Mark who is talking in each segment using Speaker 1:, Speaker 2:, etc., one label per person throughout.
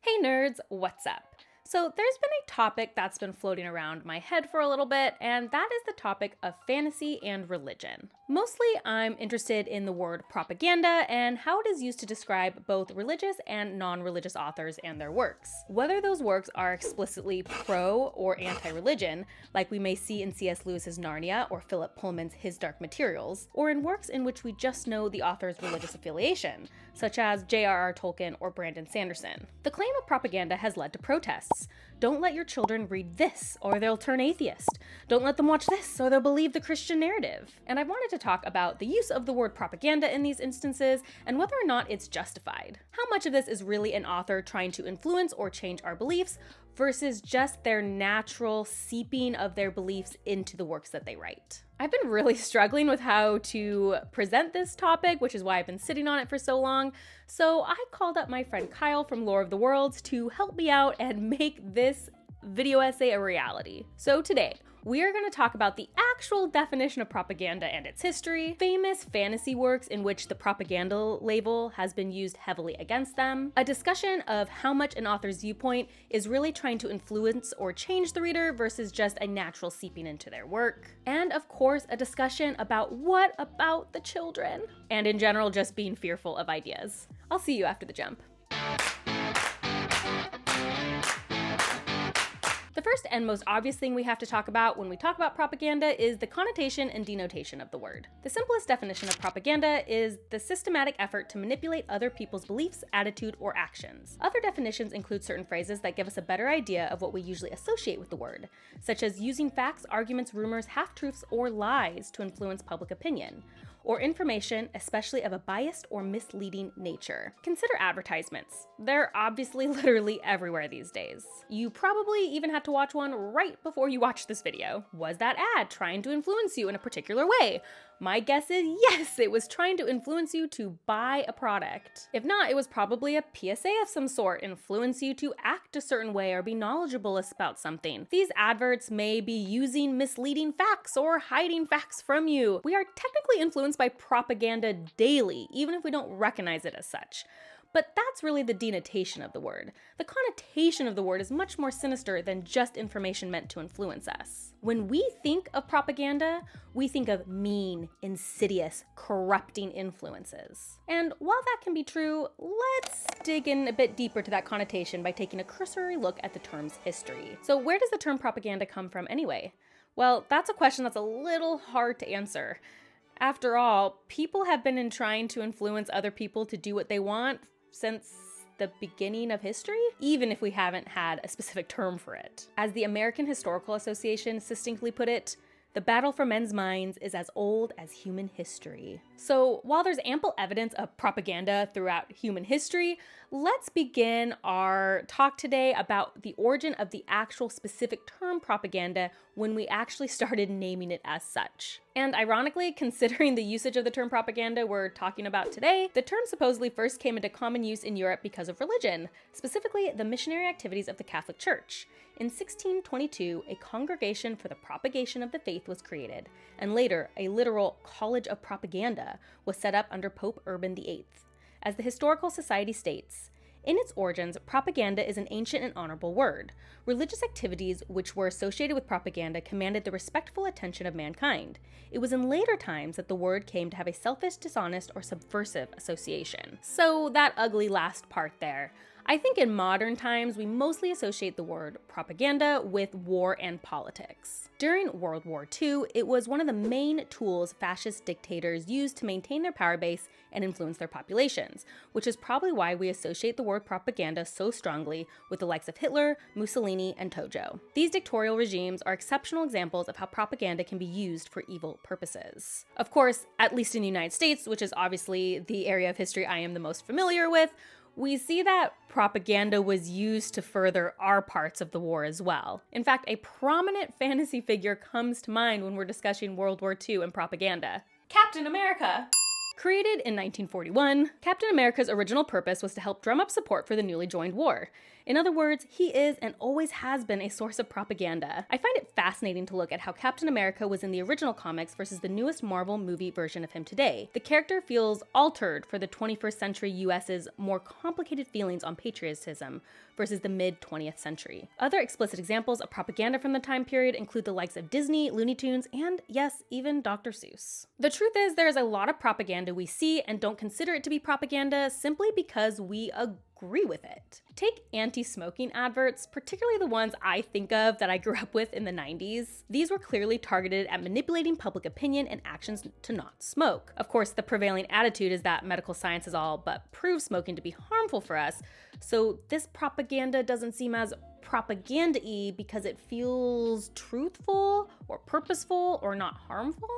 Speaker 1: Hey nerds, what's up? So there's been a topic that's been floating around my head for a little bit, and that is the topic of fantasy and religion. Mostly I'm interested in the word propaganda and how it is used to describe both religious and non-religious authors and their works. Whether those works are explicitly pro or anti-religion, like we may see in C.S. Lewis's Narnia or Philip Pullman's His Dark Materials, or in works in which we just know the author's religious affiliation, such as J.R.R. Tolkien or Brandon Sanderson. The claim of propaganda has led to protests. Don't let your children read this, or they'll turn atheist. Don't let them watch this, or they'll believe the Christian narrative. And I wanted to talk about the use of the word propaganda in these instances, and whether or not it's justified. How much of this is really an author trying to influence or change our beliefs, versus just their natural seeping of their beliefs into the works that they write. I've been really struggling with how to present this topic, which is why I've been sitting on it for so long. So I called up my friend Kyle from Lore of the Worlds to help me out and make this video essay a reality. So today, we are going to talk about the actual definition of propaganda and its history, famous fantasy works in which the propaganda label has been used heavily against them, a discussion of how much an author's viewpoint is really trying to influence or change the reader versus just a natural seeping into their work, and of course a discussion about what about the children, and in general just being fearful of ideas. I'll see you after the jump. The first and most obvious thing we have to talk about when we talk about propaganda is the connotation and denotation of the word. The simplest definition of propaganda is the systematic effort to manipulate other people's beliefs, attitude, or actions. Other definitions include certain phrases that give us a better idea of what we usually associate with the word, such as using facts, arguments, rumors, half-truths, or lies to influence public opinion, or information, especially of a biased or misleading nature. Consider advertisements. They're obviously literally everywhere these days. You probably even had to watch one right before you watched this video. Was that ad trying to influence you in a particular way? My guess is yes, it was trying to influence you to buy a product. If not, it was probably a PSA of some sort, influence you to act a certain way or be knowledgeable about something. These adverts may be using misleading facts or hiding facts from you. We are technically influenced by propaganda daily, even if we don't recognize it as such. But that's really the denotation of the word. The connotation of the word is much more sinister than just information meant to influence us. When we think of propaganda, we think of mean, insidious, corrupting influences. And while that can be true, let's dig in a bit deeper to that connotation by taking a cursory look at the term's history. So where does the term propaganda come from anyway? Well, that's a question that's a little hard to answer. After all, people have been trying to influence other people to do what they want since the beginning of history, even if we haven't had a specific term for it. As the American Historical Association succinctly put it, the battle for men's minds is as old as human history. So while there's ample evidence of propaganda throughout human history, let's begin our talk today about the origin of the actual specific term propaganda when we actually started naming it as such. And ironically, considering the usage of the term propaganda we're talking about today, the term supposedly first came into common use in Europe because of religion, specifically the missionary activities of the Catholic Church. In 1622, a congregation for the propagation of the faith was created, and later, a literal college of propaganda was set up under Pope Urban VIII. As the Historical Society states, in its origins, propaganda is an ancient and honorable word. Religious activities which were associated with propaganda commanded the respectful attention of mankind. It was in later times that the word came to have a selfish, dishonest, or subversive association. So that ugly last part there. I think in modern times, we mostly associate the word propaganda with war and politics. During World War II, it was one of the main tools fascist dictators used to maintain their power base and influence their populations, which is probably why we associate the word propaganda so strongly with the likes of Hitler, Mussolini, and Tojo. These dictatorial regimes are exceptional examples of how propaganda can be used for evil purposes. Of course, at least in the United States, which is obviously the area of history I am the most familiar with, we see that propaganda was used to further our parts of the war as well. In fact, a prominent fantasy figure comes to mind when we're discussing World War II and propaganda: Captain America! Created in 1941, Captain America's original purpose was to help drum up support for the newly joined war. In other words, he is and always has been a source of propaganda. I find it fascinating to look at how Captain America was in the original comics versus the newest Marvel movie version of him today. The character feels altered for the 21st century US's more complicated feelings on patriotism versus the mid-20th century. Other explicit examples of propaganda from the time period include the likes of Disney, Looney Tunes, and yes, even Dr. Seuss. The truth is, there is a lot of propaganda we see and don't consider it to be propaganda simply because we agree with it. Take anti-smoking adverts, particularly the ones I think of that I grew up with in the 90s. These were clearly targeted at manipulating public opinion and actions to not smoke. Of course, the prevailing attitude is that medical science is all but proves smoking to be harmful for us, so this propaganda doesn't seem as propaganda-y because it feels truthful or purposeful or not harmful.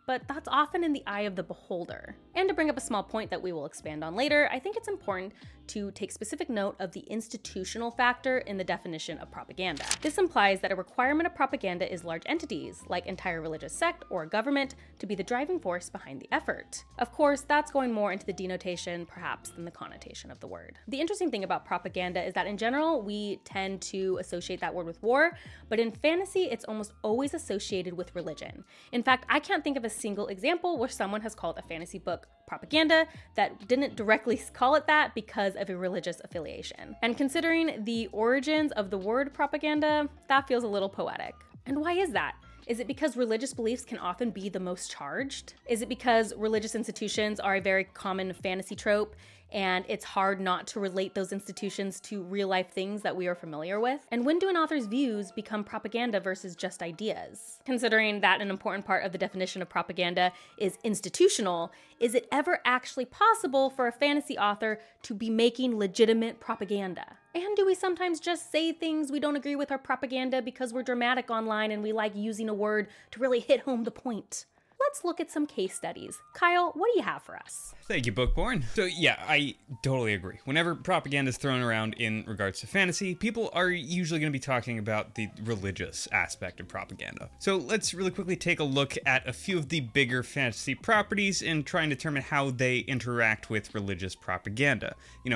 Speaker 1: But that's often in the eye of the beholder. And to bring up a small point that we will expand on later, I think it's important to take specific note of the institutional factor in the definition of propaganda. This implies that a requirement of propaganda is large entities, like entire religious sect or a government, to be the driving force behind the effort. Of course, that's going more into the denotation, perhaps, than the connotation of the word. The interesting thing about propaganda is that in general, we tend to associate that word with war, but in fantasy, it's almost always associated with religion. In fact, I can't think of a single example where someone has called a fantasy book propaganda that didn't directly call it that because of a religious affiliation. And considering the origins of the word propaganda, that feels a little poetic. And why is that? Is it because religious beliefs can often be the most charged? Is it because religious institutions are a very common fantasy trope and it's hard not to relate those institutions to real life things that we are familiar with? And when do an author's views become propaganda versus just ideas? Considering that an important part of the definition of propaganda is institutional, is it ever actually possible for a fantasy author to be making legitimate propaganda? And do we sometimes just say things we don't agree with are propaganda because we're dramatic online and we like using a word to really hit home the point? Let's look at some case studies. Kyle, what do you have for us?
Speaker 2: Thank you, Bookborn. So yeah, I totally agree. Whenever propaganda is thrown around in regards to fantasy, people are usually going to be talking about the religious aspect of propaganda. So let's really quickly take a look at a few of the bigger fantasy properties and try and determine how they interact with religious propaganda.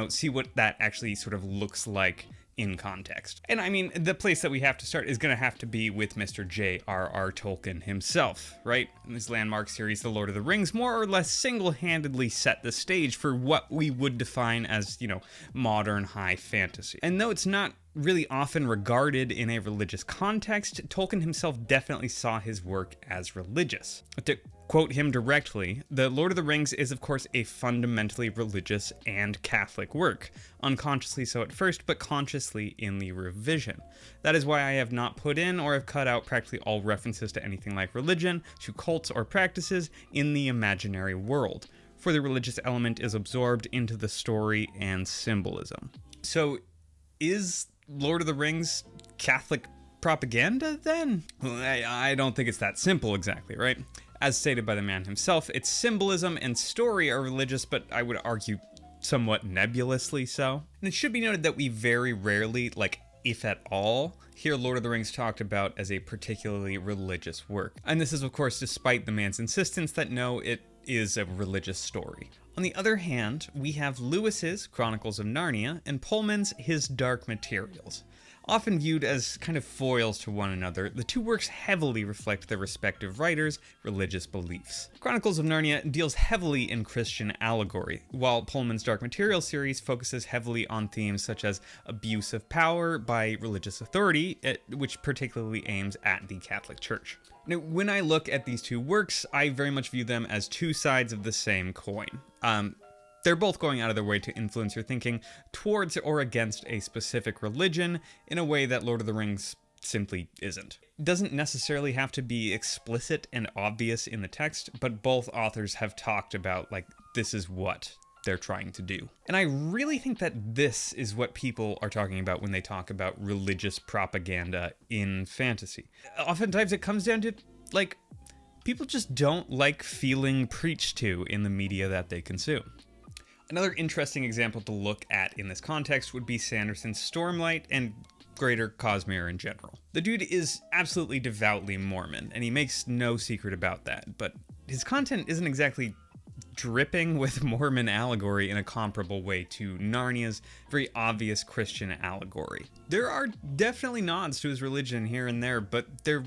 Speaker 2: See what that actually sort of looks like in context. And I mean, the place that we have to start is going to have to be with Mr. J.R.R. Tolkien himself, right? In his landmark series, The Lord of the Rings, more or less single-handedly set the stage for what we would define as, modern high fantasy. And though it's not really often regarded in a religious context, Tolkien himself definitely saw his work as religious. To quote him directly, The Lord of the Rings is of course a fundamentally religious and Catholic work, unconsciously so at first, but consciously in the revision. That is why I have not put in or have cut out practically all references to anything like religion, to cults or practices in the imaginary world, for the religious element is absorbed into the story and symbolism. So, is Lord of the Rings Catholic propaganda then? I don't think it's that simple exactly, right? As stated by the man himself, its symbolism and story are religious, but I would argue somewhat nebulously so. And it should be noted that we very rarely, if at all, hear Lord of the Rings talked about as a particularly religious work. And this is of course despite the man's insistence that no, it is a religious story. On the other hand, we have Lewis's Chronicles of Narnia and Pullman's His Dark Materials. Often viewed as kind of foils to one another, the two works heavily reflect their respective writers' religious beliefs. Chronicles of Narnia deals heavily in Christian allegory, while Pullman's Dark Materials series focuses heavily on themes such as abuse of power by religious authority, which particularly aims at the Catholic Church. Now, when I look at these two works, I very much view them as two sides of the same coin. They're both going out of their way to influence your thinking towards or against a specific religion in a way that Lord of the Rings simply isn't. It doesn't necessarily have to be explicit and obvious in the text, but both authors have talked about, this is what they're trying to do. And I really think that this is what people are talking about when they talk about religious propaganda in fantasy. Oftentimes it comes down to, people just don't like feeling preached to in the media that they consume. Another interesting example to look at in this context would be Sanderson's Stormlight and Greater Cosmere in general. The dude is absolutely devoutly Mormon, and he makes no secret about that, but his content isn't exactly dripping with Mormon allegory in a comparable way to Narnia's very obvious Christian allegory. There are definitely nods to his religion here and there, but they're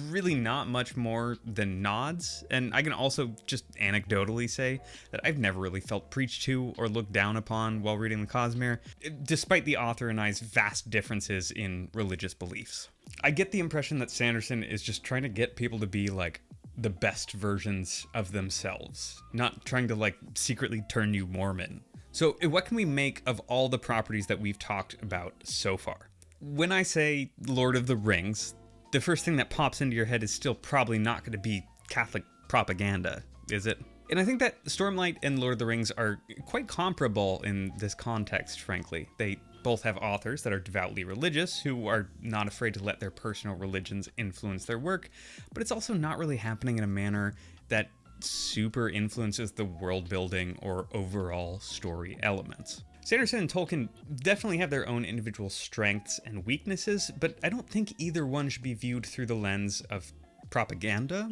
Speaker 2: really not much more than nods. And I can also just anecdotally say that I've never really felt preached to or looked down upon while reading the Cosmere, despite the author and I's vast differences in religious beliefs. I get the impression that Sanderson is just trying to get people to be like the best versions of themselves, not trying to like secretly turn you Mormon. So what can we make of all the properties that we've talked about so far? When I say Lord of the Rings, the first thing that pops into your head is still probably not going to be Catholic propaganda, is it? And I think that Stormlight and Lord of the Rings are quite comparable in this context, frankly. They both have authors that are devoutly religious, who are not afraid to let their personal religions influence their work, but it's also not really happening in a manner that super influences the world building or overall story elements. Sanderson and Tolkien definitely have their own individual strengths and weaknesses, but I don't think either one should be viewed through the lens of propaganda,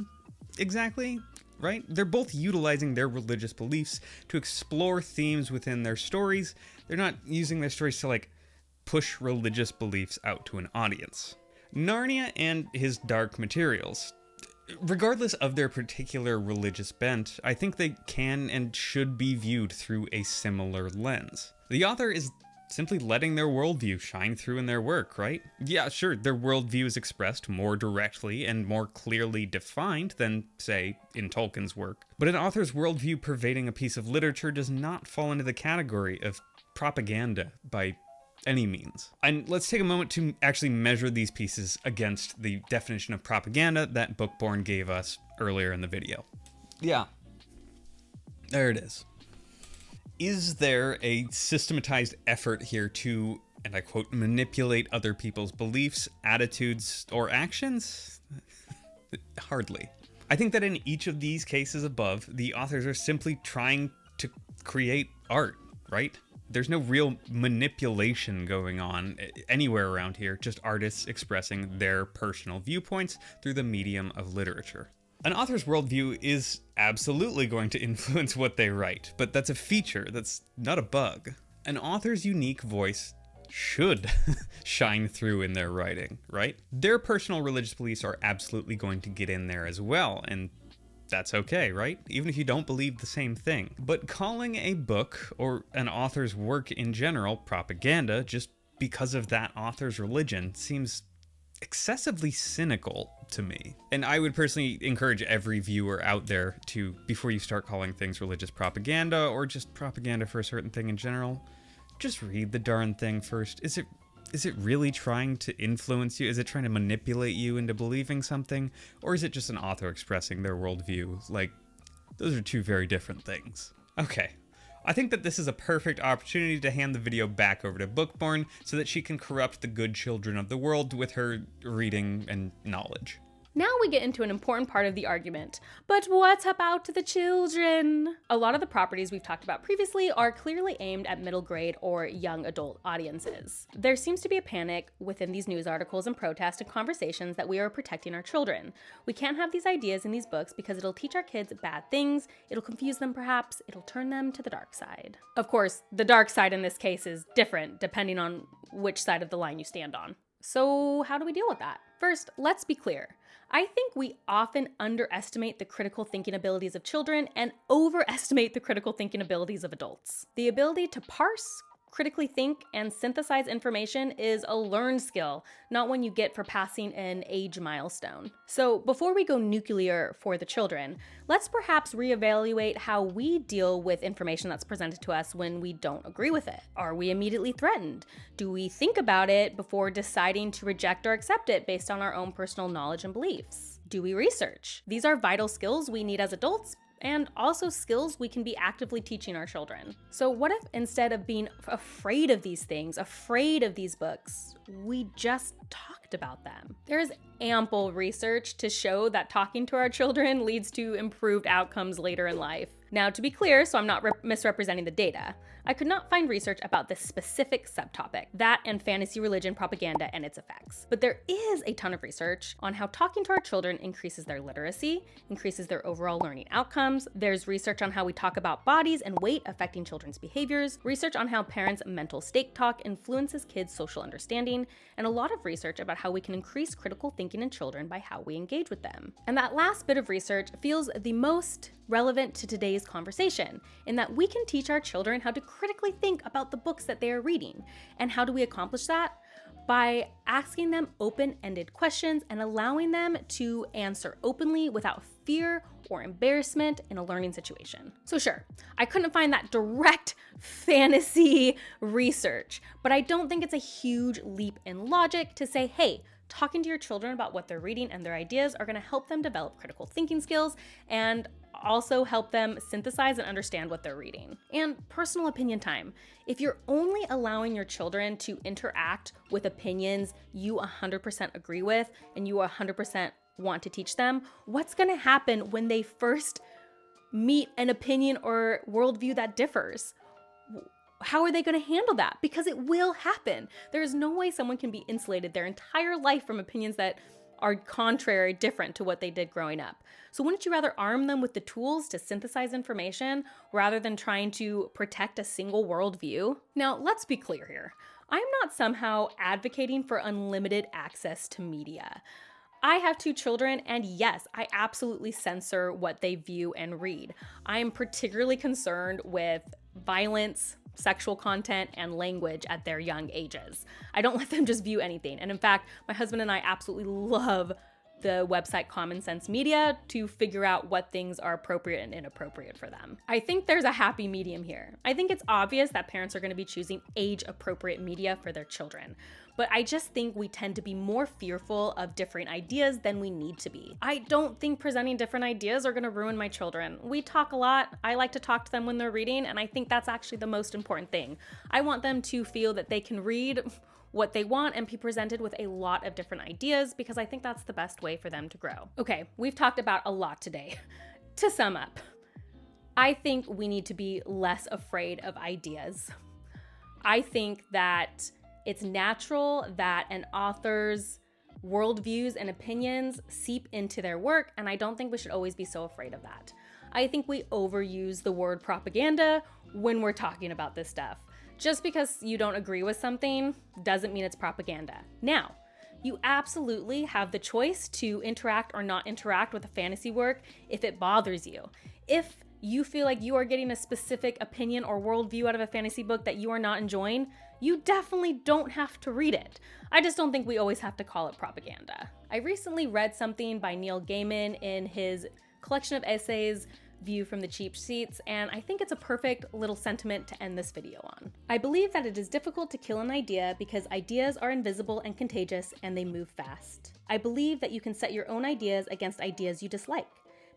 Speaker 2: exactly, right? They're both utilizing their religious beliefs to explore themes within their stories. They're not using their stories to, like, push religious beliefs out to an audience. Narnia and his Dark Materials. Regardless of their particular religious bent, I think they can and should be viewed through a similar lens. The author is simply letting their worldview shine through in their work, right? Yeah, sure, their worldview is expressed more directly and more clearly defined than, say, in Tolkien's work. But an author's worldview pervading a piece of literature does not fall into the category of propaganda by any means. And let's take a moment to actually measure these pieces against the definition of propaganda that Bookborn gave us earlier in the video. Yeah. There it is. Is there a systematized effort here to, and I quote, manipulate other people's beliefs, attitudes, or actions? Hardly. I think that in each of these cases above, the authors are simply trying to create art, right? There's no real manipulation going on anywhere around here, just artists expressing their personal viewpoints through the medium of literature. An author's worldview is absolutely going to influence what they write, but that's a feature, that's not a bug. An author's unique voice should shine through in their writing, right? Their personal religious beliefs are absolutely going to get in there as well, and that's okay, right? Even if you don't believe the same thing. But calling a book or an author's work in general propaganda just because of that author's religion seems excessively cynical to me. And I would personally encourage every viewer out there to, before you start calling things religious propaganda or just propaganda for a certain thing in general, just read the darn thing first. Is it really trying to influence you? Is it trying to manipulate you into believing something? Or is it just an author expressing their worldview? Like, those are two very different things. Okay. I think that this is a perfect opportunity to hand the video back over to Bookborn so that she can corrupt the good children of the world with her reading and knowledge.
Speaker 1: Now we get into an important part of the argument. But what about the children? A lot of the properties we've talked about previously are clearly aimed at middle grade or young adult audiences. There seems to be a panic within these news articles and protests and conversations that we are protecting our children. We can't have these ideas in these books because it'll teach our kids bad things, it'll confuse them perhaps, it'll turn them to the dark side. Of course, the dark side in this case is different depending on which side of the line you stand on. So how do we deal with that? First, let's be clear. I think we often underestimate the critical thinking abilities of children and overestimate the critical thinking abilities of adults. The ability to parse, critically think, and synthesize information is a learned skill, not one you get for passing an age milestone. So before we go nuclear for the children, let's perhaps reevaluate how we deal with information that's presented to us when we don't agree with it. Are we immediately threatened? Do we think about it before deciding to reject or accept it based on our own personal knowledge and beliefs? Do we research? These are vital skills we need as adults, and also skills we can be actively teaching our children. So what if instead of being afraid of these things, afraid of these books, we just talked about them? There is ample research to show that talking to our children leads to improved outcomes later in life. Now, to be clear, so I'm not misrepresenting the data, I could not find research about this specific subtopic, that and fantasy religion propaganda and its effects. But there is a ton of research on how talking to our children increases their literacy, increases their overall learning outcomes. There's research on how we talk about bodies and weight affecting children's behaviors, research on how parents' mental state talk influences kids' social understanding, and a lot of research about how we can increase critical thinking in children by how we engage with them. And that last bit of research feels the most relevant to today's conversation, in that we can teach our children how to critically think about the books that they are reading. And how do we accomplish that? By asking them open-ended questions and allowing them to answer openly without fear or embarrassment in a learning situation. So sure, I couldn't find that direct fantasy research, but I don't think it's a huge leap in logic to say, hey, talking to your children about what they're reading and their ideas are going to help them develop critical thinking skills and also help them synthesize and understand what they're reading. And personal opinion time. If you're only allowing your children to interact with opinions you 100% agree with and you 100% want to teach them, what's going to happen when they first meet an opinion or worldview that differs? How are they going to handle that? Because it will happen. There is no way someone can be insulated their entire life from opinions that are contrary, different to what they did growing up. So wouldn't you rather arm them with the tools to synthesize information rather than trying to protect a single worldview? Now, let's be clear here. I'm not somehow advocating for unlimited access to media. I have 2 children, and yes, I absolutely censor what they view and read. I am particularly concerned with violence, sexual content, and language at their young ages. I don't let them just view anything. And in fact, my husband and I absolutely love the website Common Sense Media to figure out what things are appropriate and inappropriate for them. I think there's a happy medium here. I think it's obvious that parents are going to be choosing age-appropriate media for their children. But I just think we tend to be more fearful of different ideas than we need to be. I don't think presenting different ideas are gonna ruin my children. We talk a lot. I like to talk to them when they're reading, and I think that's actually the most important thing. I want them to feel that they can read what they want and be presented with a lot of different ideas because I think that's the best way for them to grow. Okay, we've talked about a lot today. To sum up, I think we need to be less afraid of ideas. I think that it's natural that an author's worldviews and opinions seep into their work, and I don't think we should always be so afraid of that. I think we overuse the word propaganda when we're talking about this stuff. Just because you don't agree with something doesn't mean it's propaganda. Now, you absolutely have the choice to interact or not interact with a fantasy work if it bothers you. If you feel like you are getting a specific opinion or worldview out of a fantasy book that you are not enjoying, you definitely don't have to read it. I just don't think we always have to call it propaganda. I recently read something by Neil Gaiman in his collection of essays, View from the Cheap Seats, and I think it's a perfect little sentiment to end this video on. I believe that it is difficult to kill an idea because ideas are invisible and contagious and they move fast. I believe that you can set your own ideas against ideas you dislike.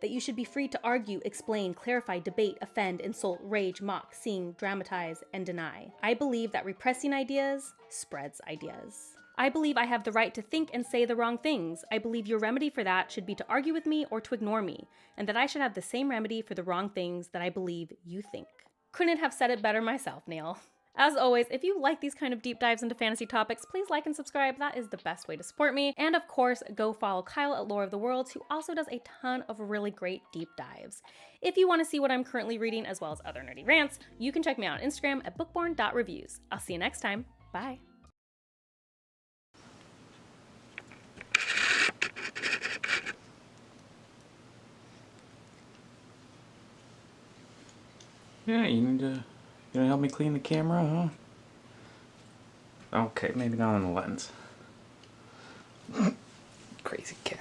Speaker 1: That you should be free to argue, explain, clarify, debate, offend, insult, rage, mock, sing, dramatize, and deny. I believe that repressing ideas spreads ideas. I believe I have the right to think and say the wrong things. I believe your remedy for that should be to argue with me or to ignore me, and that I should have the same remedy for the wrong things that I believe you think. Couldn't have said it better myself, Neil. As always, if you like these kind of deep dives into fantasy topics, please like and subscribe. That is the best way to support me. And of course, go follow Kyle at Lore of the Worlds, who also does a ton of really great deep dives. If you want to see what I'm currently reading, as well as other nerdy rants, you can check me out on Instagram at bookborn.reviews. I'll see you next time. Bye.
Speaker 3: Yeah, you need to help me clean the camera, huh? Okay, maybe not on the lens. Crazy cat.